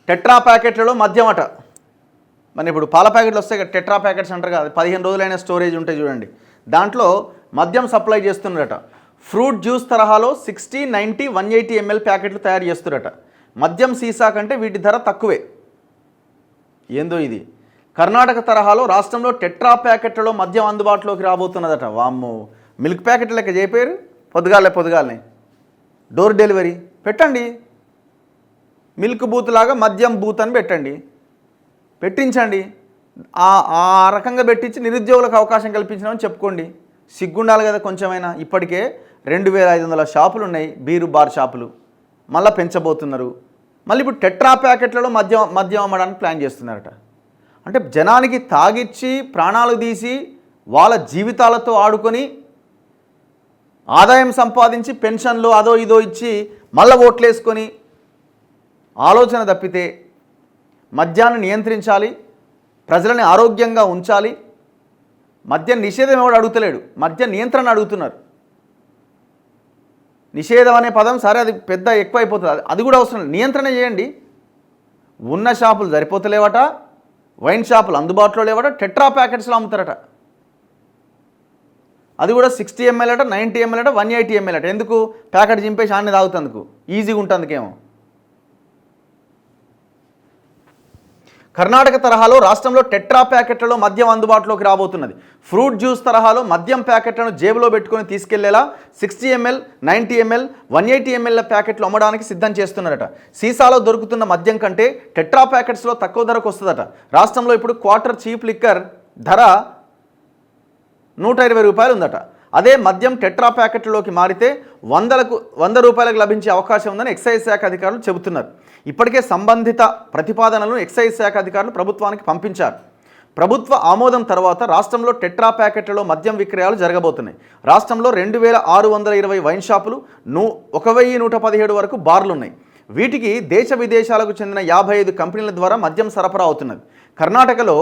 Tetra ప్యాకెట్లలో మద్యం అట. మరి ఇప్పుడు పాల ప్యాకెట్లు వస్తాయి కదా, టెట్రా ప్యాకెట్స్ అంటారు కదా, 15 రోజులైన స్టోరేజ్ ఉంటాయి చూడండి, దాంట్లో మద్యం సప్లై చేస్తున్నారట. ఫ్రూట్ జ్యూస్ తరహాలో 60, 90, 180 ml ప్యాకెట్లు తయారు చేస్తున్నారట. మద్యం సీసా కంటే వీటి ధర తక్కువే. ఏందో ఇది. కర్ణాటక తరహాలో రాష్ట్రంలో టెట్రా ప్యాకెట్లలో మద్యం అందుబాటులోకి రాబోతున్నదట. వామ్మో, మిల్క్ ప్యాకెట్ లెక్క చెప్పారు. పొద్దుగాలనే డోర్ డెలివరీ పెట్టండి, మిల్క్ బూత్ లాగా మద్యం బూత్ అని పెట్టించండి. ఆ రకంగా పెట్టించి నిరుద్యోగులకు అవకాశం కల్పించినామని చెప్పుకోండి. సిగ్గుండాలి కదా కొంచెమైనా. ఇప్పటికే 2500 షాపులు ఉన్నాయి, బీరు బార్ షాపులు, మళ్ళీ పెంచబోతున్నారు. మళ్ళీ ఇప్పుడు టెట్రా ప్యాకెట్లలో మద్యం అమ్మడానికి ప్లాన్ చేస్తున్నారట. అంటే జనానికి తాగిచ్చి ప్రాణాలు తీసి వాళ్ళ జీవితాలతో ఆడుకొని ఆదాయం సంపాదించి పెన్షన్లు అదో ఇదో ఇచ్చి మళ్ళీ ఓట్లేసుకొని ఆలోచన తప్పితే మద్యాన్ని నియంత్రించాలి, ప్రజలని ఆరోగ్యంగా ఉంచాలి. మద్యం నిషేధం ఎవడు అడుగుతలేడు, మద్య నియంత్రణ అడుగుతున్నారు. నిషేధం అనే పదం సరే, అది పెద్ద ఎక్కువ అయిపోతుంది, అది కూడా అవసరం లేదు. నియంత్రణ చేయండి. ఉన్న షాపులు సరిపోతలేవట, వైన్ షాపులు అందుబాటులో లేవట, టెట్రా ప్యాకెట్స్లో అమ్ముతారట. అది కూడా 60 ml అట, 90 ml అట, 180 ml అట. ఎందుకు? ప్యాకెట్ చింపేసి అన్నీ తాగుతందుకు, ఈజీగా ఉంటుందుకేమో. కర్ణాటక తరహాలో రాష్ట్రంలో టెట్రా ప్యాకెట్లలో మద్యం అందుబాటులోకి రాబోతున్నది. ఫ్రూట్ జ్యూస్ తరహాలో మద్యం ప్యాకెట్లను జేబులో పెట్టుకొని తీసుకెళ్లేలా 60 ml, 90 ml, 180 ml ప్యాకెట్లు అమ్మడానికి సిద్ధం చేస్తున్నారట. సీసాలో దొరుకుతున్న మద్యం కంటే టెట్రా ప్యాకెట్స్లో తక్కువ ధరకు వస్తుందట. రాష్ట్రంలో ఇప్పుడు క్వార్టర్ చీప్ లిక్కర్ ధర 120 రూపాయలు ఉందట. అదే మద్యం టెట్రా ప్యాకెట్లలోకి మారితే 100 రూపాయలకు లభించే అవకాశం ఉందని ఎక్సైజ్ శాఖ అధికారులు చెబుతున్నారు. ఇప్పటికే సంబంధిత ప్రతిపాదనలను ఎక్సైజ్ శాఖ అధికారులు ప్రభుత్వానికి పంపించారు. ప్రభుత్వ ఆమోదం తర్వాత రాష్ట్రంలో టెట్రా ప్యాకెట్లలో మద్యం విక్రయాలు జరగబోతున్నాయి. రాష్ట్రంలో 2620 వైన్ షాపులు, 1117 వరకు బార్లు ఉన్నాయి. వీటికి దేశ విదేశాలకు చెందిన 55 కంపెనీల ద్వారా మద్యం సరఫరా అవుతున్నది. కర్ణాటకలో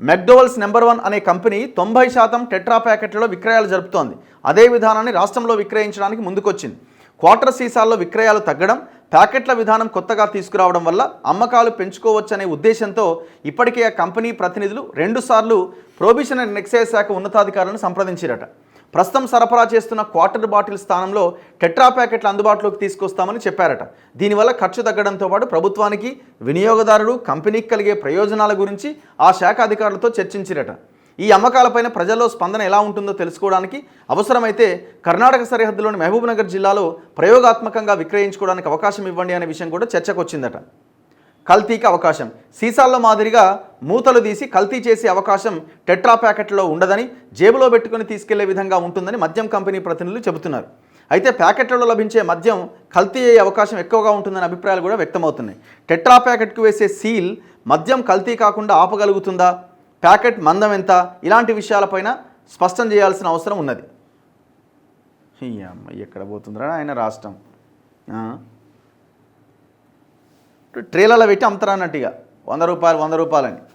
మెక్డోవల్స్ నెంబర్ 1 అనే కంపెనీ 90% టెట్రా ప్యాకెట్లలో విక్రయాలు జరుపుతోంది. అదే విధానాన్ని రాష్ట్రంలో విక్రయించడానికి ముందుకొచ్చింది. క్వార్టర్ సీసాల్లో విక్రయాలు తగ్గడం, ప్యాకెట్ల విధానం కొత్తగా తీసుకురావడం వల్ల అమ్మకాలు పెంచుకోవచ్చనే ఉద్దేశంతో ఇప్పటికే ఆ కంపెనీ ప్రతినిధులు 2 సార్లు ప్రొహిబిషన్ అండ్ ఎక్సైజ్ శాఖ ఉన్నతాధికారులను సంప్రదించారట. ప్రస్తుతం సరఫరా చేస్తున్న క్వార్టర్ బాటిల్ స్థానంలో టెట్రా ప్యాకెట్లు అందుబాటులోకి తీసుకొస్తామని చెప్పారట. దీనివల్ల ఖర్చు తగ్గడంతో పాటు ప్రభుత్వానికి, వినియోగదారుడు, కంపెనీకి కలిగే ప్రయోజనాల గురించి ఆ శాఖ అధికారులతో చర్చించారట. ఈ అమ్మకాలపైన ప్రజల్లో స్పందన ఎలా ఉంటుందో తెలుసుకోవడానికి అవసరమైతే కర్ణాటక సరిహద్దులోని మహబూబ్నగర్ జిల్లాలో ప్రయోగాత్మకంగా విక్రయించుకోవడానికి అవకాశం ఇవ్వండి అనే విషయం కూడా చర్చకు వచ్చిందట. కల్తీకి అవకాశం. సీసాల్లో మాదిరిగా మూతలు తీసి కల్తీ చేసే అవకాశం టెట్రా ప్యాకెట్లో ఉండదని, జేబులో పెట్టుకుని తీసుకెళ్లే విధంగా ఉంటుందని మద్యం కంపెనీ ప్రతినిధులు చెబుతున్నారు. అయితే ప్యాకెట్లలో లభించే మద్యం కల్తీ అయ్యే అవకాశం ఎక్కువగా ఉంటుందనే అభిప్రాయాలు కూడా వ్యక్తమవుతున్నాయి. టెట్రా ప్యాకెట్కు వేసే సీల్ మద్యం కల్తీ కాకుండా ఆపగలుగుతుందా, ప్యాకెట్ మందం ఎంత, ఇలాంటి విషయాలపైన స్పష్టం చేయాల్సిన అవసరం ఉన్నది. ఎక్కడ పోతుందిరా ఆయన రాష్ట్రం. ట్రేలలో పెట్టి అమ్ముతారన్నట్టుగా 100 రూపాయలు 100 రూపాయలని.